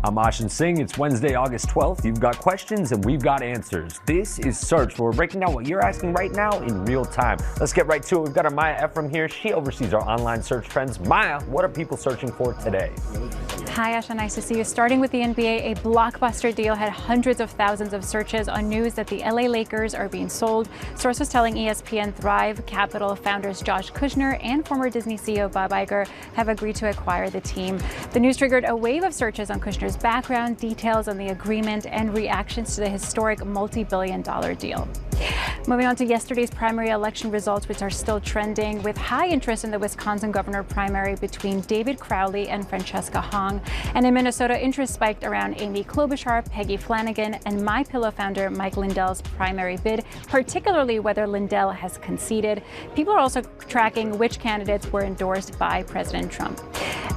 I'm Ashin Singh. It's Wednesday, August 12th. You've got questions and we've got answers. This is Search, where we're breaking down what you're asking right now in real time. Let's get right to it. We've got our Maya Ephraim here. She oversees our online search trends. Maya, what are people searching for today? Hi, Asha. Nice to see you. Starting with the NBA, a blockbuster deal had hundreds of thousands of searches on news that the LA Lakers are being sold. Sources telling ESPN Thrive Capital founders Josh Kushner and former Disney CEO Bob Iger have agreed to acquire the team. The news triggered a wave of searches on Kushner's background, details on the agreement, and reactions to the historic multi-billion-dollar deal. Moving on to yesterday's primary election results, which are still trending, with high interest in the Wisconsin governor primary between David Crowley and Francesca Hong. And in Minnesota, interest spiked around Amy Klobuchar, Peggy Flanagan, and MyPillow founder Mike Lindell's primary bid, particularly whether Lindell has conceded. People are also tracking which candidates were endorsed by President Trump.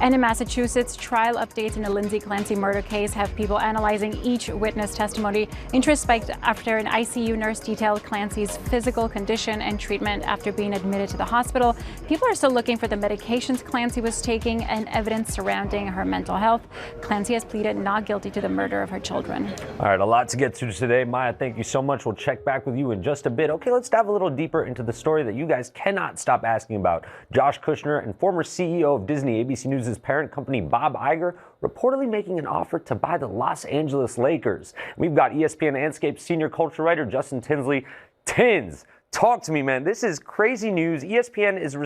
And in Massachusetts, trial updates in the Lindsay Clancy murder case have people analyzing each witness testimony. Interest spiked after an ICU nurse detailed Clancy's physical condition and treatment after being admitted to the hospital. People are still looking for the medications Clancy was taking and evidence surrounding her mental health. Clancy has pleaded not guilty to the murder of her children. All right, a lot to get to today. Maya, thank you so much. We'll check back with you in just a bit. Okay, let's dive a little deeper into the story that you guys cannot stop asking about. Josh Kushner and former CEO of Disney, ABC News' parent company, Bob Iger, reportedly making an offer to buy the Los Angeles Lakers. We've got ESPN Landscape senior culture writer Justin Tinsley. Tins, talk to me, man. This is crazy news. ESPN is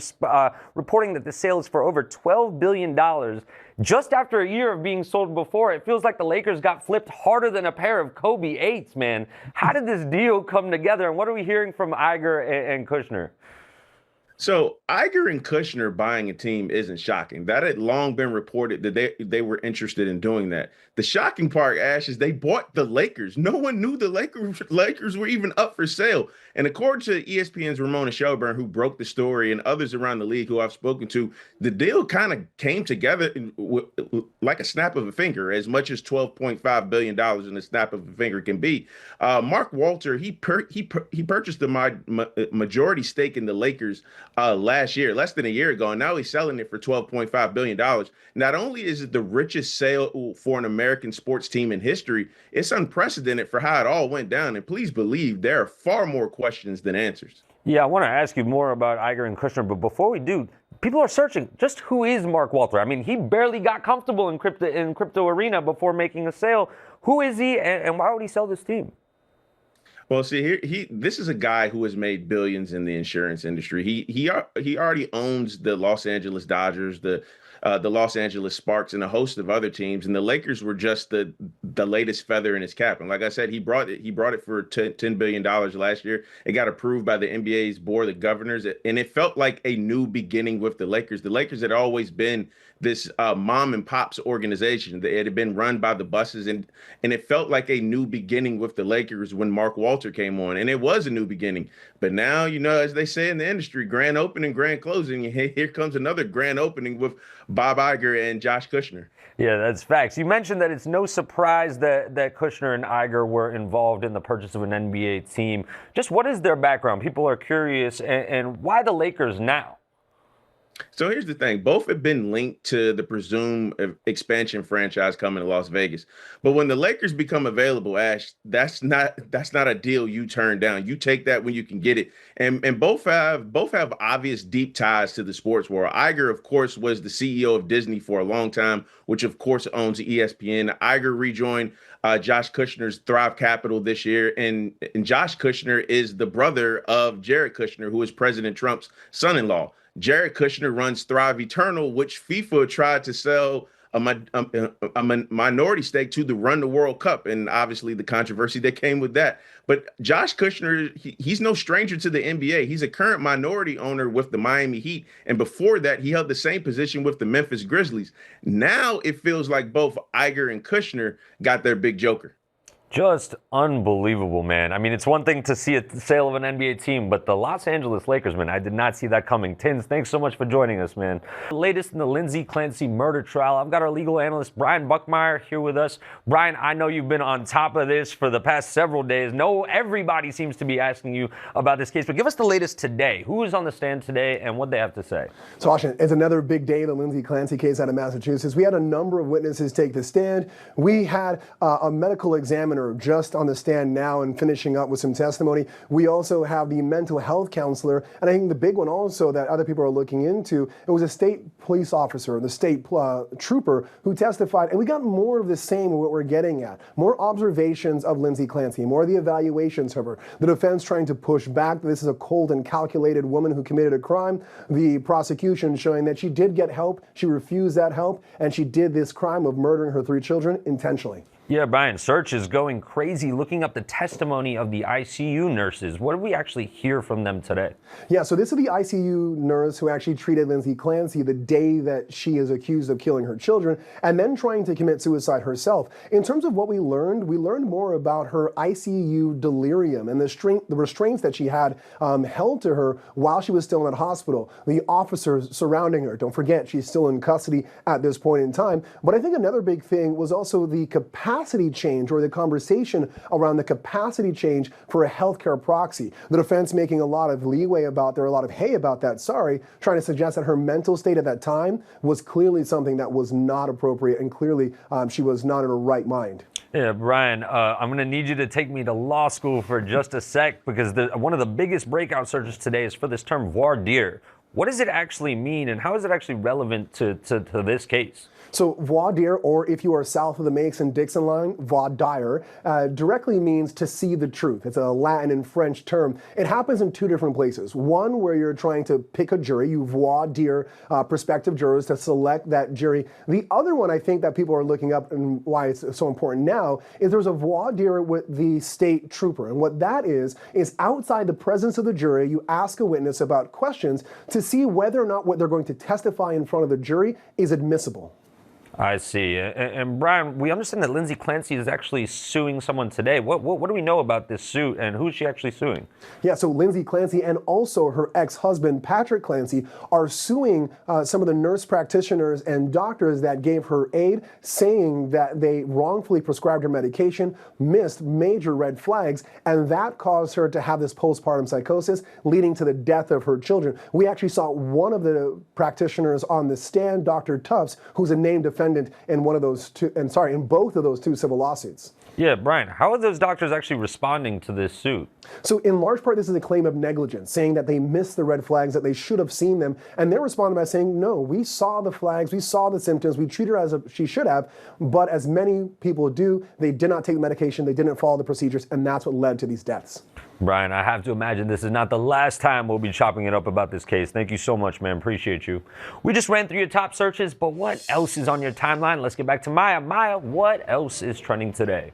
reporting that the sale is for over $12 billion. Just after a year of being sold before, it feels like the Lakers got flipped harder than a pair of Kobe 8s, man. How did this deal come together, and what are we hearing from Iger and Kushner? So Iger and Kushner buying a team isn't shocking. That had long been reported that they were interested in doing that. The shocking part, Ash, is they bought the Lakers. No one knew the Lakers were even up for sale. And according to ESPN's Ramona Shelburne, who broke the story, and others around the league who I've spoken to, the deal kind of came together like a snap of a finger, as much as $12.5 billion in a snap of a finger can be. Mark Walter, he purchased the majority stake in the Lakers last year, less than a year ago, and now he's selling it for $12.5 billion. Not only is it the richest sale for an American sports team in history, it's unprecedented for how it all went down. And please believe there are far more questions than answers. Yeah, I want to ask you more about Iger and Kushner, but before we do, people are searching just who is Mark Walter. I mean, he barely got comfortable in crypto arena before making a sale. Who is he, and why would he sell this team? Well, see, this is a guy who has made billions in the insurance industry. He already owns the Los Angeles Dodgers, the Los Angeles Sparks, and a host of other teams. And the Lakers were just the latest feather in his cap. And like I said, he brought it for $10 billion last year. It got approved by the NBA's board of governors, and it felt like a new beginning with the Lakers. The Lakers had always been this mom and pops organization. It had been run by the buses, and it felt like a new beginning with the Lakers when Mark Walter came on, and it was a new beginning. But now, as they say in the industry, grand opening, grand closing. Here comes another grand opening with Bob Iger and Josh Kushner. Yeah, that's facts. You mentioned that it's no surprise that Kushner and Iger were involved in the purchase of an NBA team. Just what is their background? People are curious, and why the Lakers now? So here's the thing. Both have been linked to the presumed expansion franchise coming to Las Vegas. But when the Lakers become available, Ash, that's not a deal you turn down. You take that when you can get it. And both have obvious deep ties to the sports world. Iger, of course, was the CEO of Disney for a long time, which of course owns ESPN. Iger rejoined Josh Kushner's Thrive Capital this year. And Josh Kushner is the brother of Jared Kushner, who is President Trump's son-in-law. Jared Kushner runs Thrive Eternal, which FIFA tried to sell a minority stake to run the World Cup, and obviously the controversy that came with that. But Josh Kushner, he's no stranger to the NBA. He's a current minority owner with the Miami Heat, and before that, he held the same position with the Memphis Grizzlies. Now it feels like both Iger and Kushner got their big joker. Just unbelievable, man. I mean, it's one thing to see a sale of an NBA team, but the Los Angeles Lakers, man, I did not see that coming. Tins, thanks so much for joining us, man. The latest in the Lindsay Clancy murder trial. I've got our legal analyst, Brian Buckmeyer, here with us. Brian, I know you've been on top of this for the past several days. No, everybody seems to be asking you about this case, but give us the latest today. Who is on the stand today and what they have to say? So, Austin, it's another big day, the Lindsay Clancy case out of Massachusetts. We had a number of witnesses take the stand. We had a medical examiner just on the stand now and finishing up with some testimony. We also have the mental health counselor, and I think the big one also that other people are looking into, it was a state police officer, the state trooper who testified, and we got more of the same of what we're getting at. More observations of Lindsay Clancy, more of the evaluations of her. The defense trying to push back that this is a cold and calculated woman who committed a crime. The prosecution showing that she did get help, she refused that help, and she did this crime of murdering her 3 children intentionally. Yeah, Brian, search is going crazy looking up the testimony of the ICU nurses. What did we actually hear from them today? Yeah, so this is the ICU nurse who actually treated Lindsay Clancy the day that she is accused of killing her children and then trying to commit suicide herself. In terms of what we learned more about her ICU delirium and the restraints that she had held to her while she was still in that hospital. The officers surrounding her. Don't forget, she's still in custody at this point in time. But I think another big thing was also the capacity change, or the conversation around the capacity change for a healthcare proxy. The defense making a lot of leeway about there, a lot of hay about that, trying to suggest that her mental state at that time was clearly something that was not appropriate, and clearly she was not in her right mind. Yeah, Brian, I'm going to need you to take me to law school for just a sec, because one of the biggest breakout searches today is for this term voir dire. What does it actually mean, and how is it actually relevant to this case? So voir dire, or if you are south of the Mason-Dixon line, voir dire, directly means to see the truth. It's a Latin and French term. It happens in 2 different places. One, where you're trying to pick a jury, you voir dire prospective jurors to select that jury. The other one I think that people are looking up, and why it's so important now, is there's a voir dire with the state trooper. And what that is outside the presence of the jury, you ask a witness about questions to see whether or not what they're going to testify in front of the jury is admissible. I see. And Brian, we understand that Lindsay Clancy is actually suing someone today. What do we know about this suit, and who is she actually suing? Yeah, so Lindsay Clancy and also her ex-husband, Patrick Clancy, are suing some of the nurse practitioners and doctors that gave her aid, saying that they wrongfully prescribed her medication, missed major red flags, and that caused her to have this postpartum psychosis, leading to the death of her children. We actually saw one of the practitioners on the stand, Dr. Tufts, who's a named defendant in in both of those 2 civil lawsuits. Yeah, Brian, how are those doctors actually responding to this suit? So in large part, this is a claim of negligence, saying that they missed the red flags, that they should have seen them. And they're responding by saying, no, we saw the flags, we saw the symptoms, we treated her as she should have. But as many people do, they did not take the medication, they didn't follow the procedures, and that's what led to these deaths. Brian, I have to imagine this is not the last time we'll be chopping it up about this case. Thank you so much, man. Appreciate you. We just ran through your top searches, but what else is on your timeline? Let's get back to Maya. Maya, what else is trending today?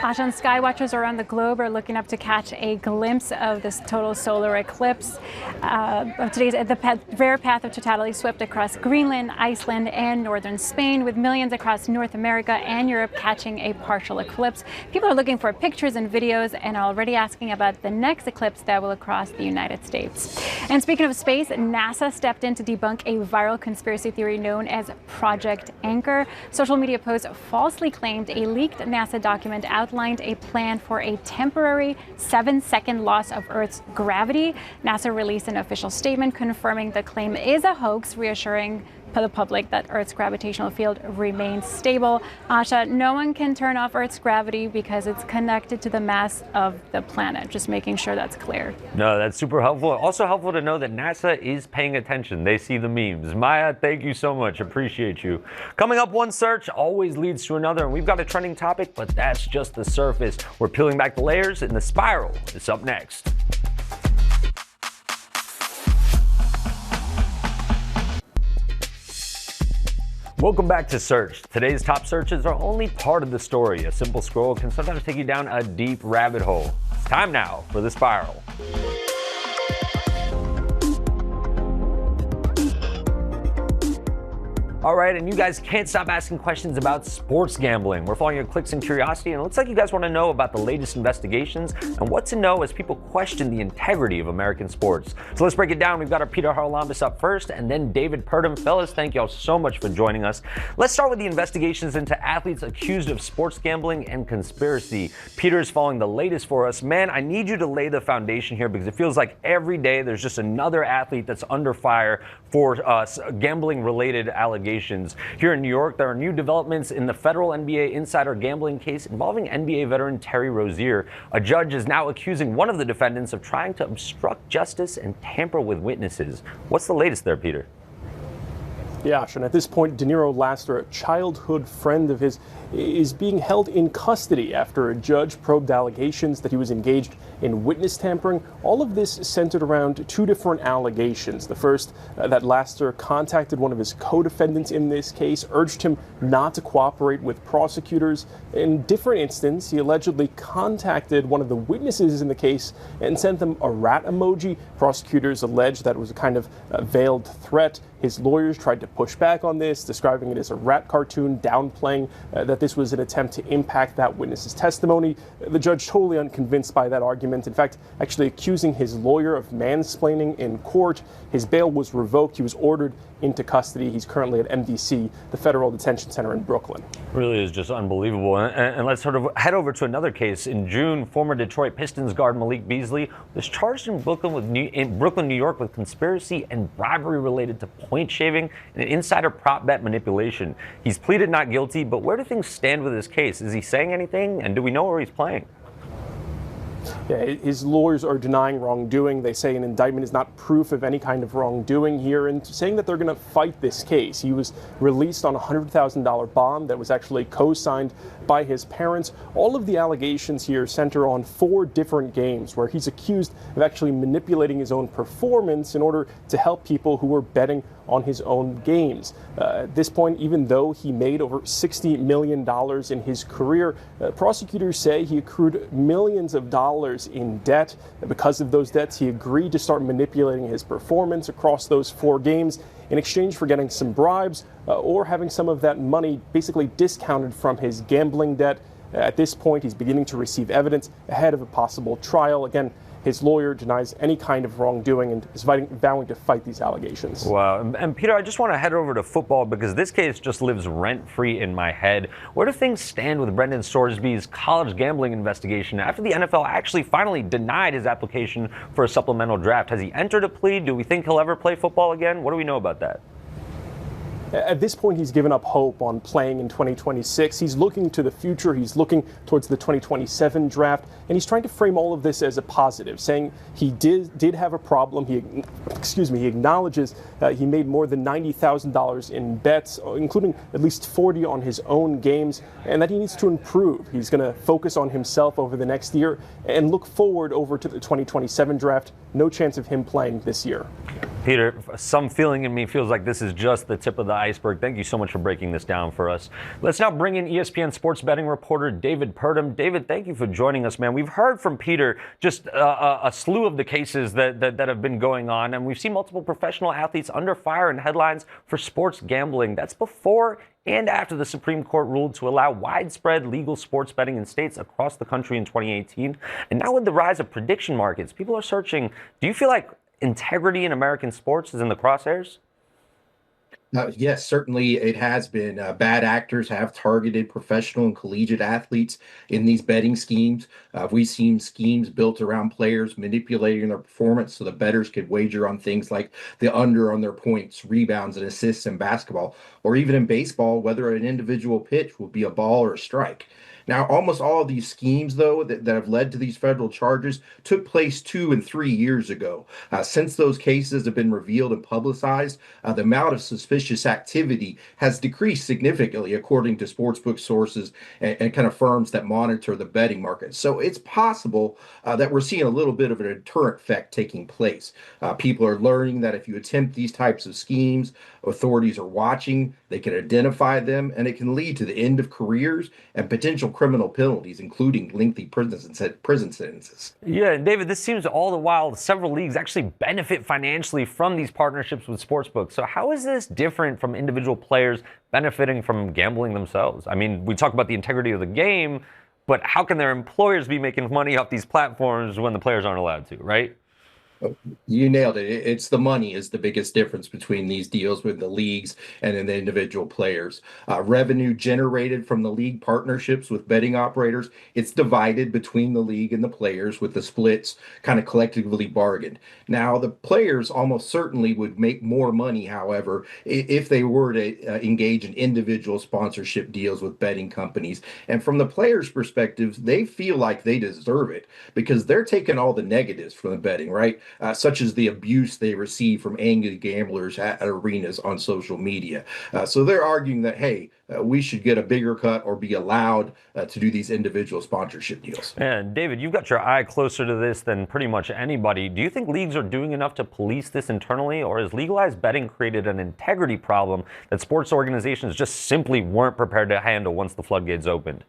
Ashan, sky watchers around the globe are looking up to catch a glimpse of this total solar eclipse. The rare path of totality swept across Greenland, Iceland, and northern Spain, with millions across North America and Europe catching a partial eclipse. People are looking for pictures and videos and are already asking about the next eclipse that will cross the United States. And speaking of space, NASA stepped in to debunk a viral conspiracy theory known as Project Anchor. Social media posts falsely claimed a leaked NASA document outlined a plan for a temporary 7-second loss of Earth's gravity. NASA released an official statement confirming the claim is a hoax, reassuring the public that Earth's gravitational field remains stable. Asha, no one can turn off Earth's gravity because it's connected to the mass of the planet. Just making sure that's clear. No, that's super helpful. Also helpful to know that NASA is paying attention. They see the memes. Maya, thank you so much. Appreciate you. Coming up, one search always leads to another, and we've got a trending topic, but that's just the surface. We're peeling back the layers, and the spiral is up next. Welcome back to Search. Today's top searches are only part of the story. A simple scroll can sometimes take you down a deep rabbit hole. It's time now for the spiral. All right, and you guys can't stop asking questions about sports gambling. We're following your clicks and curiosity, and it looks like you guys want to know about the latest investigations and what to know as people question the integrity of American sports. So let's break it down. We've got our Peter Haralambous up first, and then David Purdom. Fellas, thank y'all so much for joining us. Let's start with the investigations into athletes accused of sports gambling and conspiracy. Peter is following the latest for us. Man, I need you to lay the foundation here because it feels like every day there's just another athlete that's under fire for gambling-related allegations. Here in New York, there are new developments in the federal NBA insider gambling case involving NBA veteran Terry Rozier. A judge is now accusing one of the defendants of trying to obstruct justice and tamper with witnesses. What's the latest there, Peter? Yeah, and at this point, De Niro Laster, a childhood friend of his, is being held in custody after a judge probed allegations that he was engaged in witness tampering. All of this centered around two different allegations. The first, that Laster contacted one of his co-defendants in this case, urged him not to cooperate with prosecutors. In different instance, he allegedly contacted one of the witnesses in the case and sent them a rat emoji. Prosecutors alleged that it was a kind of veiled threat. His lawyers tried to push back on this, describing it as a rat cartoon, downplaying that this was an attempt to impact that witness's testimony. The judge totally unconvinced by that argument. In fact, actually accusing his lawyer of mansplaining in court. His bail was revoked. He was ordered into custody. He's currently at MDC, the Federal Detention Center in Brooklyn. Really is just unbelievable. And let's sort of head over to another case. In June, former Detroit Pistons guard Malik Beasley was charged in Brooklyn, New York, with conspiracy and bribery related to point shaving and insider prop bet manipulation. He's pleaded not guilty, but where do things stand with his case? Is he saying anything, and do we know where he's playing? Yeah, his lawyers are denying wrongdoing. They say an indictment is not proof of any kind of wrongdoing here, and saying that they're going to fight this case. He was released on a $100,000 bond that was actually co-signed by his parents. All of the allegations here center on 4 different games where he's accused of actually manipulating his own performance in order to help people who were betting on his own games. At this point, even though he made over $60 million in his career, prosecutors say he accrued millions of dollars in debt. Because of those debts, he agreed to start manipulating his performance across those 4 games in exchange for getting some bribes or having some of that money basically discounted from his gambling debt. At this point, he's beginning to receive evidence ahead of a possible trial. Again, his lawyer denies any kind of wrongdoing and is vowing to fight these allegations. Wow. And Peter, I just want to head over to football because this case just lives rent-free in my head. Where do things stand with Brendan Sorsby's college gambling investigation after the NFL actually finally denied his application for a supplemental draft? Has he entered a plea? Do we think he'll ever play football again? What do we know about that? At this point, he's given up hope on playing in 2026. He's looking to the future. He's looking towards the 2027 draft, and he's trying to frame all of this as a positive, saying he did have a problem. He acknowledges he made more than $90,000 in bets, including at least 40 on his own games, and that he needs to improve. He's going to focus on himself over the next year and look forward over to the 2027 draft. No chance of him playing this year. Peter, some feeling in me feels like this is just the tip of the iceberg. Thank you so much for breaking this down for us. Let's now bring in ESPN sports betting reporter David Purdom. David, thank you for joining us, man. We've heard from Peter just a slew of the cases that have been going on, and we've seen multiple professional athletes under fire in headlines for sports gambling. That's before and after the Supreme Court ruled to allow widespread legal sports betting in states across the country in 2018. And now with the rise of prediction markets, people are searching. Do you feel like integrity in American sports is in the crosshairs? Yes, certainly it has been. Bad actors have targeted professional and collegiate athletes in these betting schemes. We've seen schemes built around players manipulating their performance so the bettors could wager on things like the under on their points, rebounds, and assists in basketball, or even in baseball, whether an individual pitch will be a ball or a strike. Now, almost all of these schemes, though, that have led to these federal charges took place 2 and 3 years ago. Since those cases have been revealed and publicized, the amount of suspicious activity has decreased significantly, according to sportsbook sources and kind of firms that monitor the betting market. So it's possible that we're seeing a little bit of a deterrent effect taking place. People are learning that if you attempt these types of schemes, authorities are watching. They can identify them, and it can lead to the end of careers and potential criminal penalties, including lengthy prison sentences. Yeah, David, this seems all the while several leagues actually benefit financially from these partnerships with sportsbooks. So how is this different from individual players benefiting from gambling themselves? I mean, we talk about the integrity of the game, but how can their employers be making money off these platforms when the players aren't allowed to, right? You nailed it. It's the money is the biggest difference between these deals with the leagues and then the individual players. Revenue generated from the league partnerships with betting operators, it's divided between the league and the players with the splits kind of collectively bargained. Now, the players almost certainly would make more money, however, if they were to engage in individual sponsorship deals with betting companies. And from the players' perspective, they feel like they deserve it because they're taking all the negatives from the betting, right? Such as the abuse they receive from angry gamblers at arenas on social media. So they're arguing that, hey, we should get a bigger cut or be allowed to do these individual sponsorship deals. And David, you've got your eye closer to this than pretty much anybody. Do you think leagues are doing enough to police this internally, or has legalized betting created an integrity problem that sports organizations just simply weren't prepared to handle once the floodgates opened?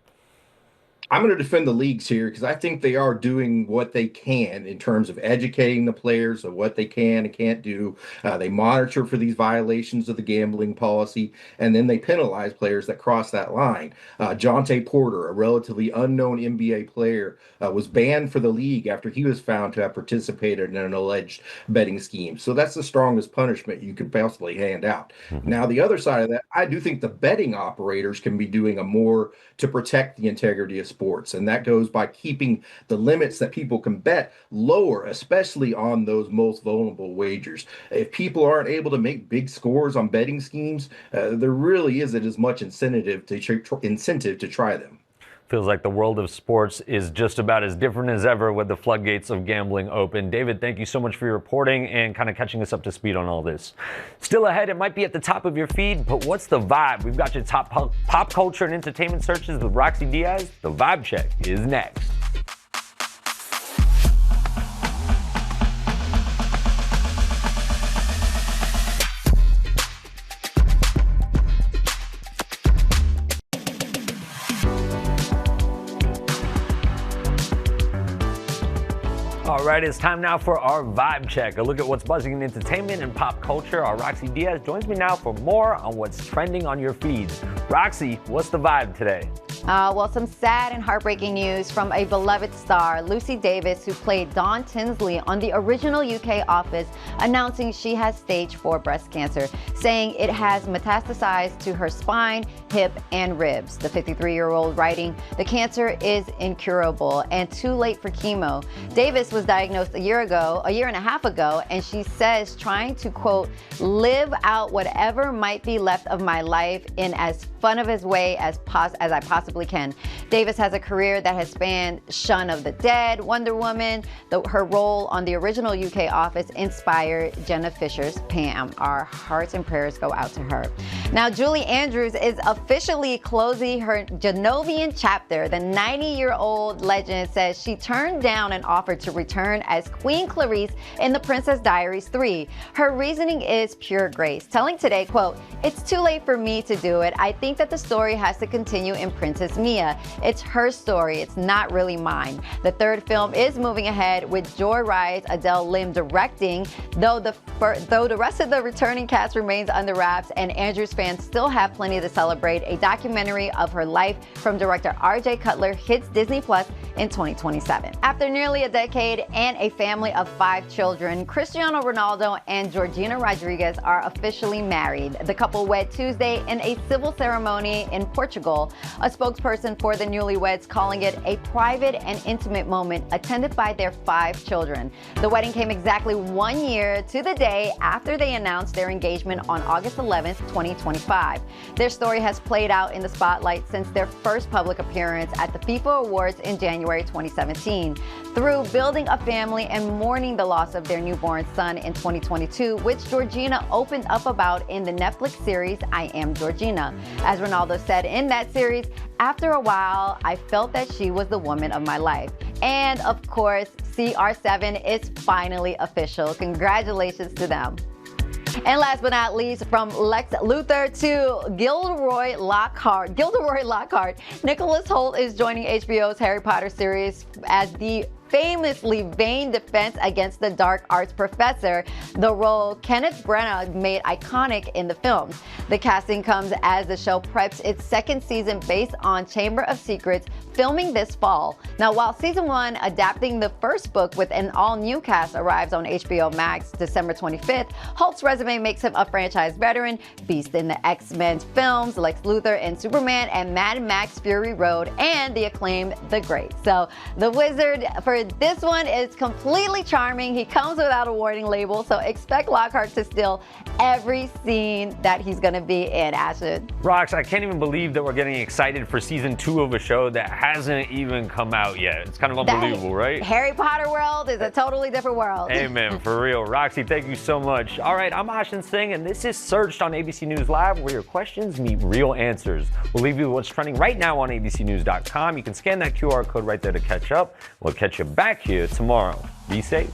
I'm going to defend the leagues here because I think they are doing what they can in terms of educating the players of what they can and can't do. They monitor for these violations of the gambling policy, and then they penalize players that cross that line. Jonte Porter, a relatively unknown NBA player, was banned for the league after he was found to have participated in an alleged betting scheme. So that's the strongest punishment you could possibly hand out. Now, the other side of that, I do think the betting operators can be doing more to protect the integrity of sports, and that goes by keeping the limits that people can bet lower, especially on those most vulnerable wagers. If people aren't able to make big scores on betting schemes, there really isn't as much incentive to try them. Feels like the world of sports is just about as different as ever with the floodgates of gambling open. David, thank you so much for your reporting and kind of catching us up to speed on all this. Still ahead, it might be at the top of your feed, but what's the vibe? We've got your top pop culture and entertainment searches with Roxy Diaz. The Vibe Check is next. All right, it's time now for our Vibe Check, a look at what's buzzing in entertainment and pop culture. Our Roxy Diaz joins me now for more on what's trending on your feeds. Roxy, what's the vibe today? Well, some sad and heartbreaking news from a beloved star, Lucy Davis, who played Dawn Tinsley on the original UK Office, announcing she has stage 4 breast cancer, saying it has metastasized to her spine, hip, and ribs. The 53-year-old writing, "The cancer is incurable and too late for chemo." Davis was diagnosed a year and a half ago, and she says trying to, quote, "live out whatever might be left of my life in as fun of a way as I possibly can." Davis has a career that has spanned Shaun of the Dead, Wonder Woman. Her role on the original UK Office inspired Jenna Fisher's Pam. Our hearts and prayers go out to her. Now, Julie Andrews is officially closing her Genovian chapter. The 90-year-old legend says she turned down an offer to return as Queen Clarice in The Princess Diaries 3. Her reasoning is pure grace, telling Today, quote, "It's too late for me to do it. I think that the story has to continue in Princess Mia. It's her story. It's not really mine." The third film is moving ahead with Joy Rice, Adele Lim directing, though the rest of the returning cast remains under wraps, and Andrews fans still have plenty to celebrate. A documentary of her life from director R.J. Cutler hits Disney Plus in 2027. After nearly a decade and a family of 5 children, Cristiano Ronaldo and Georgina Rodriguez are officially married. The couple wed Tuesday in a civil ceremony in Portugal. A spokesperson for the newlyweds calling it a private and intimate moment attended by their 5 children. The wedding came exactly 1 year to the day after they announced their engagement on August 11th, 2025. Their story has played out in the spotlight since their first public appearance at the FIFA Awards in January 2017. Through building a family and mourning the loss of their newborn son in 2022, which Georgina opened up about in the Netflix series I Am Georgina. As Ronaldo said in that series, "After a while, I felt that she was the woman of my life." And of course, CR7 is finally official. Congratulations to them. And last but not least, from Lex Luthor to Gilderoy Lockhart, Nicholas Hoult is joining HBO's Harry Potter series as the famously vain defense against the dark arts professor, the role Kenneth Branagh made iconic in the films. The casting comes as the show preps its second season based on Chamber of Secrets, filming this fall. Now, while season 1, adapting the first book with an all-new cast, arrives on HBO Max December 25th, Holt's resume makes him a franchise veteran, Beast in the X-Men films, Lex Luthor in Superman, and Mad Max Fury Road, and the acclaimed The Great. So, the Wizard for this one is completely charming. He comes without a warning label, so expect Lockhart to steal every scene that he's going to be in, Ashton. Rox, I can't even believe that we're getting excited for season 2 of a show that hasn't even come out yet. It's kind of unbelievable, right? Harry Potter world is a totally different world. Amen, for real. Roxy, thank you so much. All right, I'm Ashton Singh, and this is Searched on ABC News Live, where your questions meet real answers. We'll leave you with what's trending right now on abcnews.com. You can scan that QR code right there to catch up. We'll catch you back here tomorrow. Be safe.